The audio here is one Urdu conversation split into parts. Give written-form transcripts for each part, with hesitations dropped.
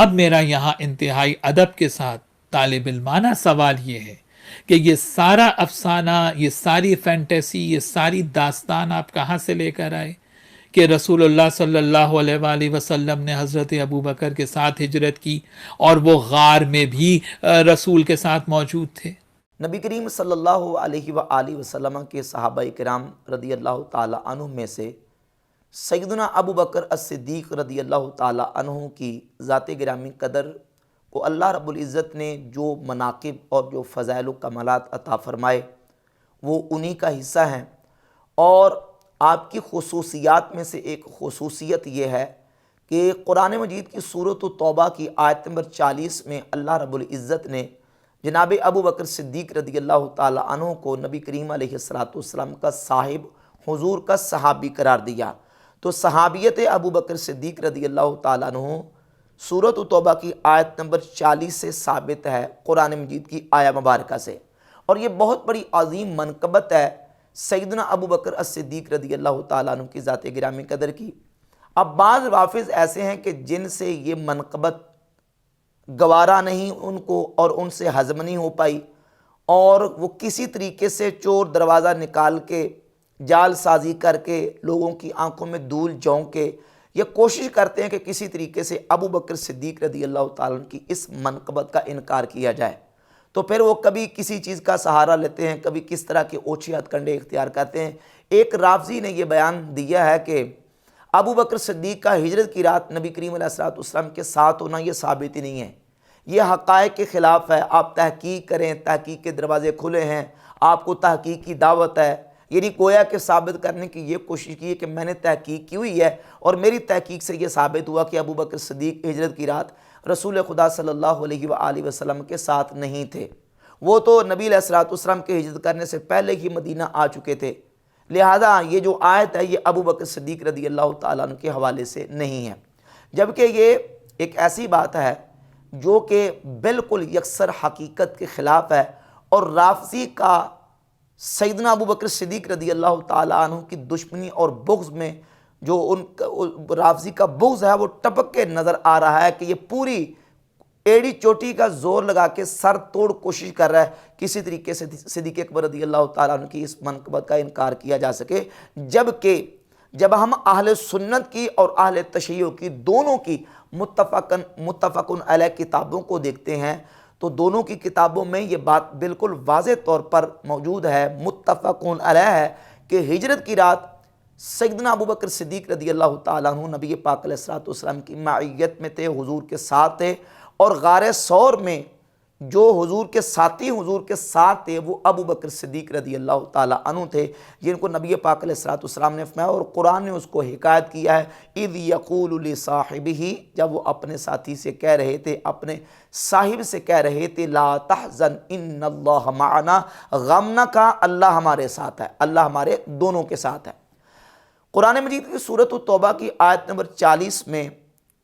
اب میرا یہاں انتہائی ادب کے ساتھ طالب علمانہ سوال یہ ہے کہ یہ سارا افسانہ، یہ ساری فینٹیسی، یہ ساری داستان آپ کہاں سے لے کر آئے کہ رسول اللہ صلی اللہ علیہ وآلہ وسلم نے حضرت ابو بکر کے ساتھ ہجرت کی اور وہ غار میں بھی رسول کے ساتھ موجود تھے؟ نبی کریم صلی اللہ علیہ وآلہ وسلم کے صحابہ کرام رضی اللہ تعالی عنہ میں سے سیدنا ابو بکر الصدیق رضی اللہ تعالی عنہ کی ذات گرامی قدر کو اللہ رب العزت نے جو مناقب اور جو فضائل و کمالات عطا فرمائے وہ انہی کا حصہ ہیں۔ اور آپ کی خصوصیات میں سے ایک خصوصیت یہ ہے کہ قرآن مجید کی سورۃ توبہ کی آیت نمبر 40 میں اللہ رب العزت نے جناب ابو بکر صدیق رضی اللہ تعالی عنہ کو نبی کریم علیہ السلام کا صاحب، حضور کا صحابی قرار دیا۔ تو صحابیت ابو بکر صدیق رضی اللہ تعالی عنہ سورۃ توبہ کی آیت نمبر 40 سے ثابت ہے، قرآن مجید کی آیہ مبارکہ سے، اور یہ بہت بڑی عظیم منقبت ہے سیدنا ابو بکر الصدیق رضی اللہ تعالیٰ عنہ کی ذات گرامی قدر کی۔ اب بعض رافض ایسے ہیں کہ جن سے یہ منقبت گوارا نہیں ان کو اور ان سے ہضم نہیں ہو پائی، اور وہ کسی طریقے سے چور دروازہ نکال کے، جال سازی کر کے، لوگوں کی آنکھوں میں دھول جھونک کے یہ کوشش کرتے ہیں کہ کسی طریقے سے ابو بکر صدیق رضی اللہ تعالیٰ عنہ کی اس منقبت کا انکار کیا جائے۔ تو پھر وہ کبھی کسی چیز کا سہارا لیتے ہیں، کبھی کس طرح کے اوچھے ہتھ کنڈے اختیار کرتے ہیں۔ ایک رافضی نے یہ بیان دیا ہے کہ ابو بکر صدیق کا ہجرت کی رات نبی کریم علیہ السلام کے ساتھ ہونا یہ ثابت ہی نہیں ہے، یہ حقائق کے خلاف ہے۔ آپ تحقیق کریں، تحقیق کے دروازے کھلے ہیں، آپ کو تحقیق کی دعوت ہے۔ یعنی گویا کہ ثابت کرنے کی یہ کوشش کی ہے کہ میں نے تحقیق کی ہوئی ہے اور میری تحقیق سے یہ ثابت ہوا کہ ابو بکر صدیق ہجرت کی رات رسول خدا صلی اللہ علیہ وآلہ وسلم کے ساتھ نہیں تھے، وہ تو نبی علیہ السلام کے ہجرت کرنے سے پہلے ہی مدینہ آ چکے تھے۔ لہذا یہ جو آیت ہے یہ ابو بکر صدیق رضی اللہ تعالیٰ عنہ کے حوالے سے نہیں ہے، جبکہ یہ ایک ایسی بات ہے جو کہ بالکل یکسر حقیقت کے خلاف ہے، اور رافضی کا سیدنا ابو بکر صدیق رضی اللہ تعالیٰ عنہ کی دشمنی اور بغض میں جو ان رافضی کا بغض ہے وہ ٹپک کے نظر آ رہا ہے کہ یہ پوری ایڑی چوٹی کا زور لگا کے سر توڑ کوشش کر رہا ہے کسی طریقے سے صدیق اکبر رضی اللہ تعالیٰ عنہ کی اس منقبت کا انکار کیا جا سکے، جبکہ جب ہم اہل سنت کی اور اہل تشیع کی دونوں کی متفقن علیہ کتابوں کو دیکھتے ہیں تو دونوں کی کتابوں میں یہ بات بالکل واضح طور پر موجود ہے، متفقن علیہ ہے کہ ہجرت کی رات سیدنا ابو بکر صدیق رضی اللہ تعالیٰ عنہ نبی پاک علیہ السلام کی معیت میں تھے، حضور کے ساتھ تھے، اور غار ثور میں جو حضور کے ساتھی حضور کے ساتھ تھے وہ ابو بکر صدیق رضی اللہ تعالیٰ عنہ تھے، جن کو نبی پاک علیہ السلام نے فرمایا اور قرآن نے اس کو حکایت کیا ہے، اذ یقول لصاحبہ، جب وہ اپنے ساتھی سے کہہ رہے تھے، اپنے صاحب سے کہہ رہے تھے، لا تحزن ان اللہ معنا، غم نہ کھا، اللہ ہمارے ساتھ ہے، اللہ ہمارے دونوں کے ساتھ ہے۔ قرآن مجید کی سورۃ التوبہ کی آیت نمبر 40 میں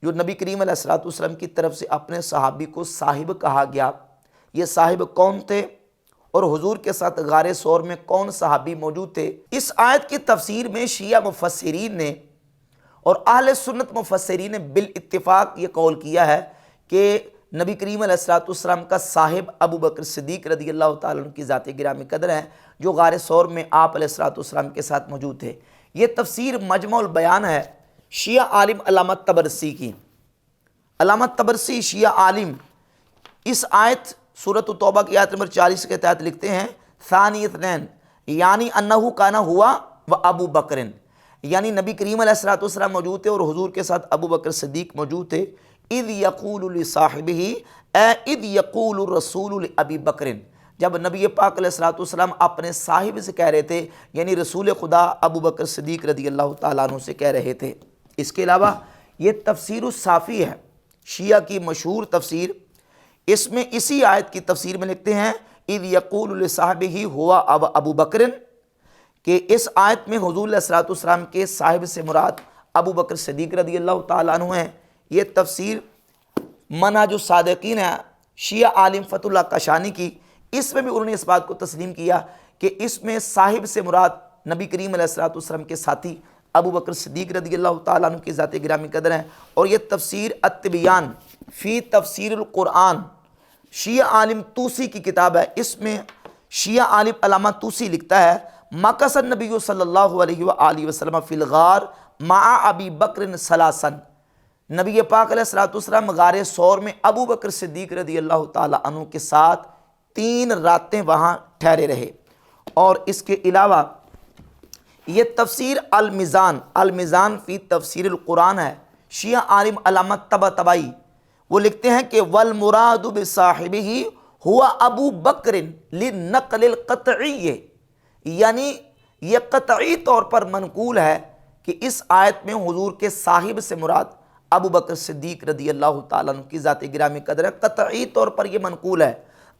جو نبی کریم علیہ السلام کی طرف سے اپنے صحابی کو صاحب کہا گیا، یہ صاحب کون تھے اور حضور کے ساتھ غار ثور میں کون صحابی موجود تھے؟ اس آیت کی تفسیر میں شیعہ مفسرین نے اور اہل سنت مفسرین نے بالاتفاق یہ قول کیا ہے کہ نبی کریم علیہ السلام کا صاحب ابو بکر صدیق رضی اللہ تعالیٰ عنہ کی ذات گرامی قدر ہیں جو غار ثور میں آپ علیہ السلام کے ساتھ موجود تھے۔ یہ تفسیر مجمع البیان ہے شیعہ عالم علامہ طبرسی کی۔ علامہ طبرسی شیعہ عالم اس آیت سورۃ التوبہ کی آیت نمبر 40 کے تحت لکھتے ہیں، ثانی اثنین یعنی انہو کانا ہوا و ابو بکرن، یعنی نبی کریم علیہ السلام موجود تھے اور حضور کے ساتھ ابو بکر صدیق موجود تھے۔ اذ یقول لصاحبہ اے اذ یقول الرسول لابی بکرن، جب نبی پاک علیہ السلام اپنے صاحب سے کہہ رہے تھے، یعنی رسول خدا ابو بکر صدیق رضی اللہ تعالیٰ عنہ سے کہہ رہے تھے۔ اس کے علاوہ یہ تفسیر الصافی ہے شیعہ کی مشہور تفسیر، اس میں اسی آیت کی تفسیر میں لکھتے ہیں اذ یقول لصاحبہ ہوا ابو بکرن، کہ اس آیت میں حضور علیہ السلام کے صاحب سے مراد ابو بکر صدیق رضی اللہ تعالیٰ عنہ ہیں۔ یہ تفسیر منہج الصادقین ہے شیعہ عالم فتح اللہ کاشانی کی، اس میں بھی انہوں نے اس بات کو تسلیم کیا کہ اس میں صاحب سے مراد نبی کریم علیہ السلام کے ساتھی ابو بکر صدیق رضی اللہ تعالیٰ عنہ کی ذات گرامی قدر ہیں۔ اور یہ تفسیر التبیان فی تفسیر القرآن، شیعہ عالم توسی کی کتاب ہے، اس میں شیعہ عالم علامہ توسی لکھتا ہے مکث النبی صلی اللہ علیہ وآلہ وسلم فی الغار مع ابی بکر ثلاثاً، نبی پاک علیہ الصلوۃ والسلام غار ثور میں ابو بکر صدیق رضی اللہ تعالی عنہ کے ساتھ 3 راتیں وہاں ٹھہرے رہے۔ اور اس کے علاوہ یہ تفسیر المیزان فی تفسیر القرآن ہے، شیعہ عالم علامہ طباطبائی وہ لکھتے ہیں کہ والمراد بصاحبہ ہوا ابو بکر للنقل القطعی، یعنی یہ قطعی طور پر منقول ہے کہ اس آیت میں حضور کے صاحب سے مراد ابو بکر صدیق رضی اللہ تعالیٰ عنہ کی ذات گرامی قدر ہے، قطعی طور پر یہ منقول ہے۔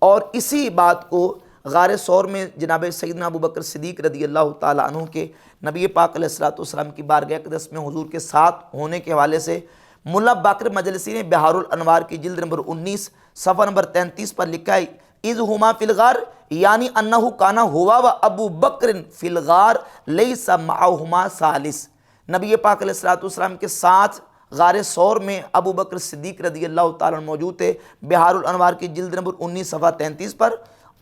اور اسی بات کو غار ثور میں جناب سیدنا ابو بکر صدیق رضی اللہ تعالیٰ عنہ کے نبی پاک علیہ الصلوۃ والسلام کی بارگاہ اقدس میں حضور کے ساتھ ہونے کے حوالے سے ملا باقر مجلسی نے بہار الانوار کی جلد نمبر 19 صفحہ نمبر 33 پر لکھا ہے اذ ہما فی الغار، یعنی انہ کانا ہوا و ابو بکر فی الغار لیس معہما ثالث، نبی پاک علیہ الصلوۃ والسلام کے ساتھ غار ثور میں ابو بکر صدیق رضی اللہ تعالیٰ عنہ موجود تھے، بہار الانوار کی جلد نمبر 19 صفحہ 33 پر،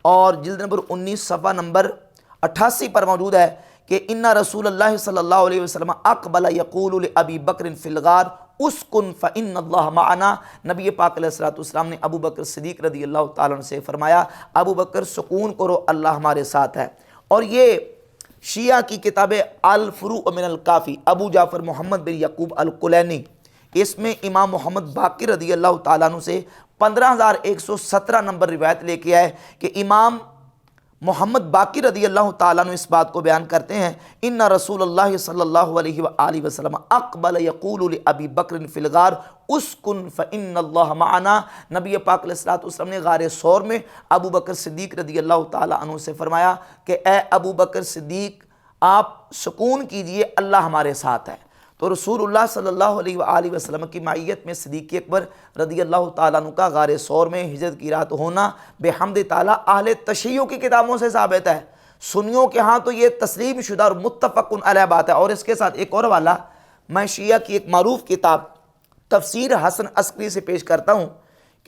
اور جلد نمبر 19 صفحہ نمبر 88 پر موجود ہے کہ ان رسول اللہ صلی اللہ علیہ وسلم اقبل یقول لابی بکر فی الغار اسکن فان اللہ معنا، نبی پاک علیہ الصلوۃ والسلام نے ابو بکر صدیق رضی اللہ تعالیٰ عنہ سے فرمایا ابو بکر سکون کرو، اللہ ہمارے ساتھ ہے۔ اور یہ شیعہ کی کتاب الفروع من الکافی، ابو جعفر محمد بن یعقوب الکلینی، اس میں امام محمد باقر رضی اللہ تعالیٰ عنہ سے 15,117 نمبر روایت لے کے آئے کہ امام محمد باقر رضی اللہ تعالیٰ عنہ اس بات کو بیان کرتے ہیں ان رسول اللہ صلی اللہ علیہ وآلہ وسلم اقبل یقول لابی بکر فی الغار اسکن فان اللہ معنا، نبی پاک علیہ الصلوۃ والسلام نے غار ثور میں ابو بکر صدیق رضی اللہ تعالیٰ عنہ سے فرمایا کہ اے ابو بکر صدیق آپ سکون کیجئے، اللہ ہمارے ساتھ ہے۔ تو رسول اللہ صلی اللہ علیہ وآلہ وسلم کی معیت میں صدیق اکبر رضی اللہ تعالیٰ عنہ کا غار ثور میں ہجرت کی رات ہونا بحمد تعالیٰ اہل تشیع کی کتابوں سے ثابت ہے، سنیوں کے ہاں تو یہ تسلیم شدہ اور متفق علیہ بات ہے۔ اور اس کے ساتھ ایک اور والا میں شیعہ کی ایک معروف کتاب تفسیر حسن عسکری سے پیش کرتا ہوں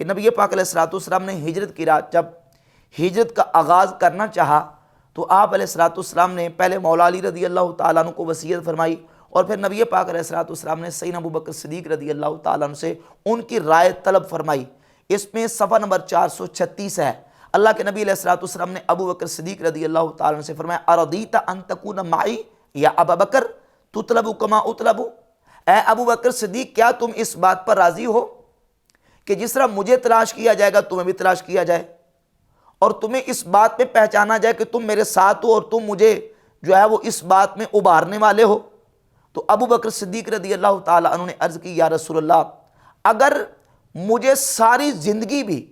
کہ نبی پاک علیہ الصلوۃ والسلام نے ہجرت کی رات جب ہجرت کا آغاز کرنا چاہا تو آپ علیہ الصلوۃ والسلام نے پہلے مولا علی رضی اللہ تعالیٰ عنہ کو وصیت فرمائی، اور پھر نبی پاک علیہ الصلوۃ والسلام نے سیدنا ابو بکر صدیق رضی اللہ تعالیٰ عنہ سے ان کی رائے طلب فرمائی۔ اس میں صفحہ نمبر 436 ہے، اللہ کے نبی علیہ الصلوۃ والسلام نے ابو بکر صدیق رضی اللہ تعالیٰ عنہ سے فرمایا ارضیت ان تکون معی یا ابا بکر تطلب کما اطلب، اے ابو بکر صدیق کیا تم اس بات پر راضی ہو کہ جس طرح مجھے تلاش کیا جائے گا تمہیں بھی تلاش کیا جائے، اور تمہیں اس بات پہ پہچانا جائے کہ تم میرے ساتھ ہو اور تم مجھے جو ہے وہ اس بات میں ابھارنے والے ہو؟ تو ابو بکر صدیق رضی اللہ تعالیٰ عنہ نے عرض کی یا رسول اللہ اگر مجھے ساری زندگی بھی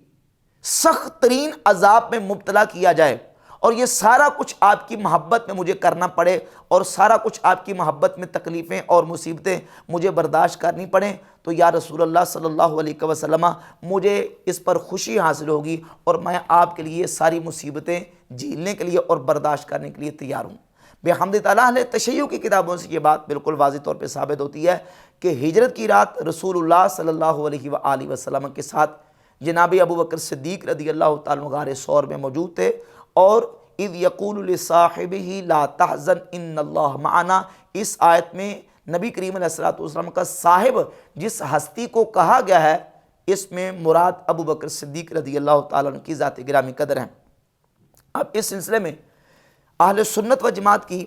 سخت ترین عذاب میں مبتلا کیا جائے اور یہ سارا کچھ آپ کی محبت میں مجھے کرنا پڑے اور سارا کچھ آپ کی محبت میں تکلیفیں اور مصیبتیں مجھے برداشت کرنی پڑیں تو یا رسول اللہ صلی اللہ علیہ وسلم مجھے اس پر خوشی حاصل ہوگی اور میں آپ کے لیے ساری مصیبتیں جھیلنے کے لیے اور برداشت کرنے کے لیے تیار ہوں۔ بحمد تعالیٰ اہل تشیع کی کتابوں سے یہ بات بالکل واضح طور پہ ثابت ہوتی ہے کہ ہجرت کی رات رسول اللہ صلی اللہ علیہ وآلہ وسلم کے ساتھ جناب ابو بکر صدیق رضی اللہ تعالیٰ عنہ غار ثور میں موجود تھے، اور اذ یقول لصاحبہ لا تحزن ان اللہ معنا، اس آیت میں نبی کریم علیہ الصلوۃ والسلام کا صاحب جس ہستی کو کہا گیا ہے اس میں مراد ابو بکر صدیق رضی اللہ تعالیٰ عنہ کی ذات گرامی قدر ہیں۔ اب اس سلسلے میں اہل سنت و جماعت کی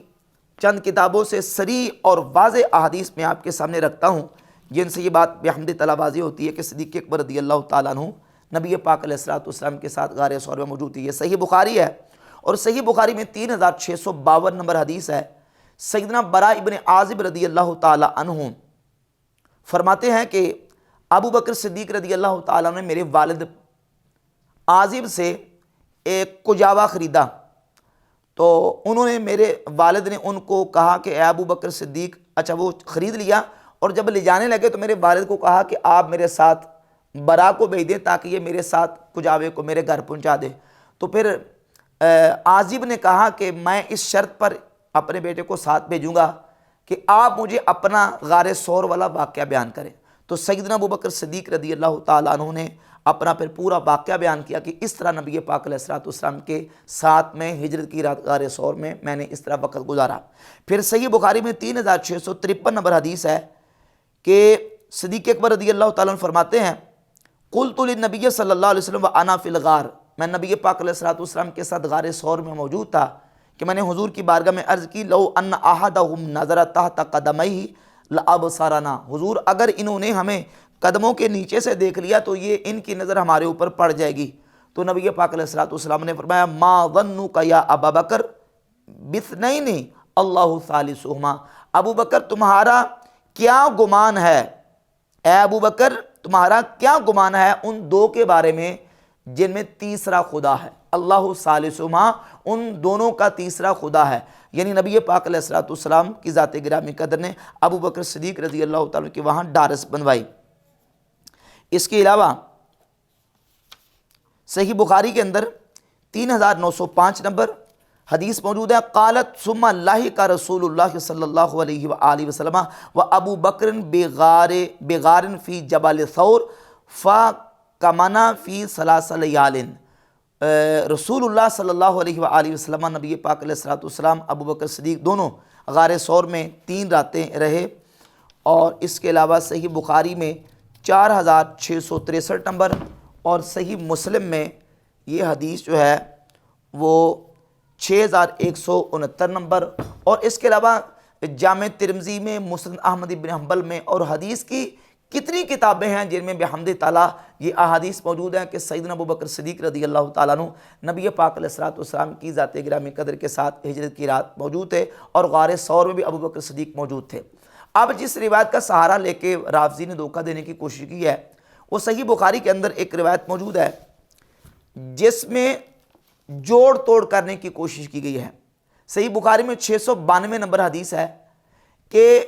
چند کتابوں سے صریح اور واضح احادیث میں آپ کے سامنے رکھتا ہوں جن سے یہ بات بحمد تعالیٰ واضح ہوتی ہے کہ صدیق اکبر رضی اللہ تعالیٰ عنہ نبی پاک علیہ الصلوۃ والسلام کے ساتھ غار ثور میں موجود تھی۔ یہ صحیح بخاری ہے، اور صحیح بخاری میں 3652 نمبر حدیث ہے۔ سیدنا براء ابن عازب رضی اللہ تعالیٰ عنہ فرماتے ہیں کہ ابو بکر صدیق رضی اللہ تعالیٰ عنہ نے میرے والد عازب سے ایک کجاوا خریدا، تو انہوں نے میرے والد نے ان کو کہا کہ اے ابو بکر صدیق، اچھا وہ خرید لیا، اور جب لے جانے لگے تو میرے والد کو کہا کہ آپ میرے ساتھ برا کو بھیج دیں تاکہ یہ میرے ساتھ کجاوے کو میرے گھر پہنچا دے۔ تو پھر عازب نے کہا کہ میں اس شرط پر اپنے بیٹے کو ساتھ بھیجوں گا کہ آپ مجھے اپنا غار ثور والا واقعہ بیان کریں۔ تو سیدنا ابوبکر صدیق رضی اللہ تعالیٰ عنہ نے اپنا پھر پورا واقعہ بیان کیا کہ اس طرح نبی پاک علیہ الصلوۃ والسلام کے ساتھ میں ہجرت کی رات غار ثور میں نے اس طرح وقت گزارا۔ پھر صحیح بخاری میں 3653 نمبر حدیث ہے کہ صدیق اکبر رضی اللہ تعالیٰ عنہ فرماتے ہیں قلت للنبی صلی اللہ علیہ وسلم وانا فی الغار، میں نبی پاک علیہ الصلوۃ والسلام کے ساتھ غار ثور میں موجود تھا کہ میں نے حضور کی بارگاہ میں عرض کی لو ان احدہم نظر تحت قدمیہ لابصرنا، حضور اگر انہوں نے ہمیں قدموں کے نیچے سے دیکھ لیا تو یہ ان کی نظر ہمارے اوپر پڑ جائے گی۔ تو نبی پاک علیہ الصلوۃ والسلام نے فرمایا ما ظنک یا ابا بکر باثنین اللہ ثالثہما، ابو بکر تمہارا کیا گمان ہے، اے ابو بکر تمہارا کیا گمان ہے ان دو کے بارے میں جن میں تیسرا خدا ہے، اللہ ثالثہما، ان دونوں کا تیسرا خدا ہے۔ یعنی نبی پاک علیہ الصلوۃ والسلام کی ذات گرامی قدر نے ابو بکر صدیق رضی اللہ تعالیٰ کی وہاں ڈارس بنوائی۔ اس کے علاوہ صحیح بخاری کے اندر 3905 نمبر حدیث موجود ہے قالت ثم لاحق رسول اللہ صلی اللہ علیہ وآلہ وسلم و ابو بکر بغار فی جبل ثور فکمنا فی ثلاث لیال، رسول اللہ صلی اللہ علیہ وآلہ وسلم نبی پاک علیہ الصلوۃ والسلام ابو بکر صدیق دونوں غار ثور میں 3 راتیں رہے۔ اور اس کے علاوہ صحیح بخاری میں 4663 نمبر اور صحیح مسلم میں یہ حدیث جو ہے وہ 6169 نمبر، اور اس کے علاوہ جامع ترمذی میں، مسند احمد بن حنبل میں، اور حدیث کی کتنی کتابیں ہیں جن میں بحمد تعالیٰ یہ احادیث موجود ہیں کہ سیدنا ابوبکر صدیق رضی اللہ تعالیٰ عنہ نبی پاک علیہ الصلوۃ والسلام کی ذات گرامی قدر کے ساتھ ہجرت کی رات موجود تھے، اور غار ثور میں بھی ابوبکر صدیق موجود تھے۔ اب جس روایت کا سہارا لے کے رافضی نے دھوکہ دینے کی کوشش کی ہے وہ صحیح بخاری کے اندر ایک روایت موجود ہے جس میں جوڑ توڑ کرنے کی کوشش کی گئی ہے۔ صحیح بخاری میں 692 نمبر حدیث ہے کہ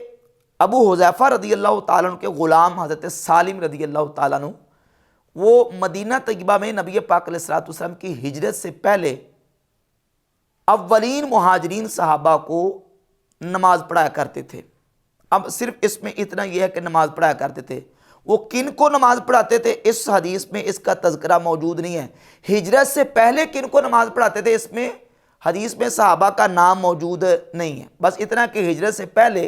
ابو حذیفہ رضی اللہ تعالیٰ عنہ کے غلام حضرت سالم رضی اللہ تعالیٰ عنہ وہ مدینہ طیبہ میں نبی پاک علیہ الصلوۃ والسلام کی ہجرت سے پہلے اولین مہاجرین صحابہ کو نماز پڑھایا کرتے تھے۔ اب صرف اس میں اتنا یہ ہے کہ نماز پڑھایا کرتے تھے، وہ کن کو نماز پڑھاتے تھے اس حدیث میں اس کا تذکرہ موجود نہیں ہے۔ ہجرت سے پہلے کن کو نماز پڑھاتے تھے اس میں حدیث میں صحابہ کا نام موجود نہیں ہے، بس اتنا کہ ہجرت سے پہلے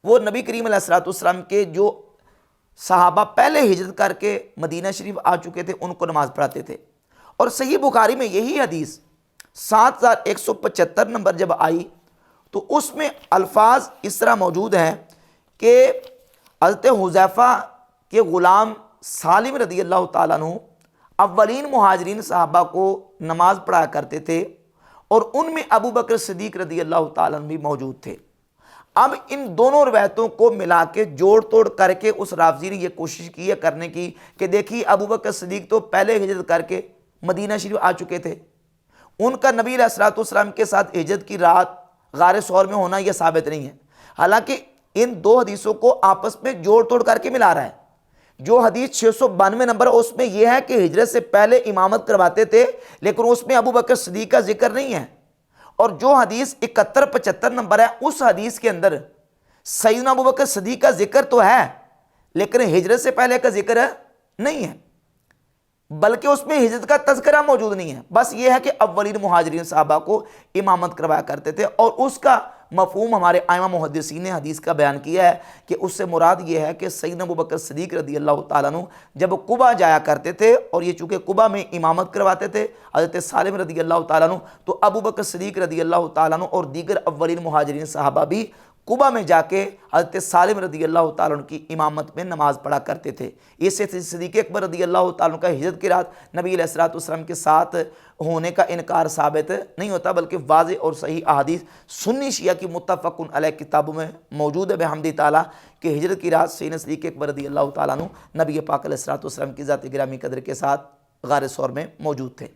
وہ نبی کریم علیہ الصلوۃ والسلام کے جو صحابہ پہلے ہجرت کر کے مدینہ شریف آ چکے تھے ان کو نماز پڑھاتے تھے۔ اور صحیح بخاری میں یہی حدیث 7175 نمبر جب آئی تو اس میں الفاظ اس طرح موجود ہیں کہ حضرت حذیفہ کے غلام سالم رضی اللہ تعالیٰ عنہ اولین مہاجرین صحابہ کو نماز پڑھایا کرتے تھے، اور ان میں ابو بکر صدیق رضی اللہ تعالیٰ عنہ بھی موجود تھے۔ اب ان دونوں روایتوں کو ملا کے جوڑ توڑ کر کے اس رافضی نے یہ کوشش کی ہے کرنے کی کہ دیکھیے ابو بکر صدیق تو پہلے ہجرت کر کے مدینہ شریف آ چکے تھے، ان کا نبی علیہ الصلوۃ والسلام کے ساتھ ہجرت کی رات غار ثور میں ہونا یہ ثابت نہیں ہے۔ حالانکہ ان دو حدیثوں کو آپس میں جوڑ توڑ کر کے ملا رہا ہے۔ جو حدیث 692 نمبر ہے اس میں یہ ہے کہ ہجرت سے پہلے امامت کرواتے تھے، لیکن اس میں ابو بکر صدیق کا ذکر نہیں ہے۔ اور جو حدیث 7175 نمبر ہے اس حدیث کے اندر سیدنا ابو بکر صدیق کا ذکر تو ہے لیکن ہجرت سے پہلے کا ذکر نہیں ہے، بلکہ اس میں ہجرت کا تذکرہ موجود نہیں ہے۔ بس یہ ہے کہ اولین مہاجرین صحابہ کو امامت کروایا کرتے تھے، اور اس کا مفہوم ہمارے ائمہ محدثین نے حدیث کا بیان کیا ہے کہ اس سے مراد یہ ہے کہ سیدنا ابوبکر صدیق رضی اللہ تعالیٰ عنہ جب قباء جایا کرتے تھے، اور یہ چونکہ قباء میں امامت کرواتے تھے حضرت سالم رضی اللہ تعالیٰ عنہ، تو ابوبکر صدیق رضی اللہ تعالیٰ عنہ اور دیگر اولین مہاجرین صحابہ بھی قباء میں جا کے حضرت سالم رضی اللہ تعالیٰ عنہ کی امامت میں نماز پڑھا کرتے تھے۔ اس سے صدیق اکبر رضی اللہ تعالیٰ عنہ کا ہجرت کی رات نبی علیہ الصلوۃ والسلام کے ساتھ ہونے کا انکار ثابت نہیں ہوتا، بلکہ واضح اور صحیح احادیث سنی شیعہ کی متفق علیہ کتابوں میں موجود ہے بحمد تعالیٰ کہ ہجرت کی رات سیدنا صدیق اکبر رضی اللہ تعالیٰ عنہ نبی پاک علیہ الصلوۃ والسلام کی ذات گرامی قدر کے ساتھ غار ثور میں موجود تھے۔